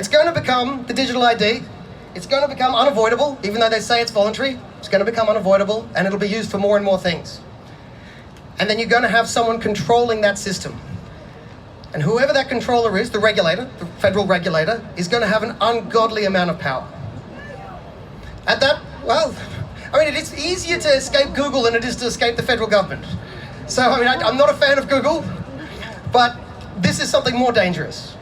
It's going to become the digital ID. It's going to become unavoidable, even though they say it's voluntary. It's going to become unavoidable, and it'll be used for more and more things. And then you're going to have someone controlling that system. And whoever that controller is, the regulator, the federal regulator, is going to have an ungodly amount of power. At that, well, I mean, it's easier to escape Google than it is to escape the federal government. So, I mean, I'm not a fan of Google, but this is something more dangerous.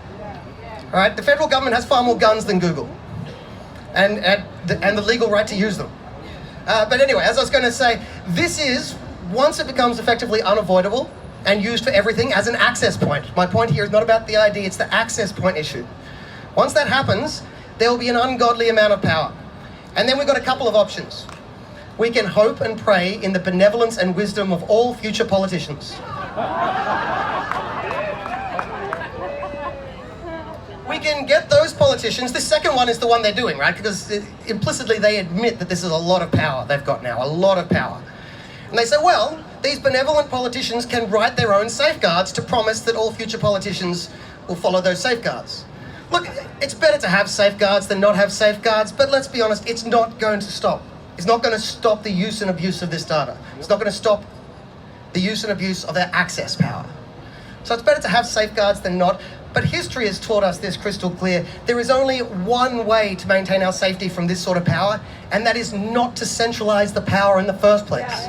All right, the federal government has far more guns than Google, and the legal right to use them. But anyway, as I was going to say, this is, once it becomes effectively unavoidable and used for everything as an access point. My point here is not about the ID, it's the access point issue. Once that happens, there will be an ungodly amount of power. And then we've got a couple of options. We can hope and pray in the benevolence and wisdom of all future politicians. We can get those politicians, the second one is the one they're doing, right? Because implicitly they admit that this is a lot of power they've got now, a lot of power. And they say, well, these benevolent politicians can write their own safeguards to promise that all future politicians will follow those safeguards. Look, it's better to have safeguards than not have safeguards, but let's be honest, it's not going to stop. It's not going to stop the use and abuse of this data. It's not going to stop the use and abuse of their access power. So it's better to have safeguards than not. But history has taught us this crystal clear. There is only one way to maintain our safety from this sort of power, and that is not to centralize the power in the first place.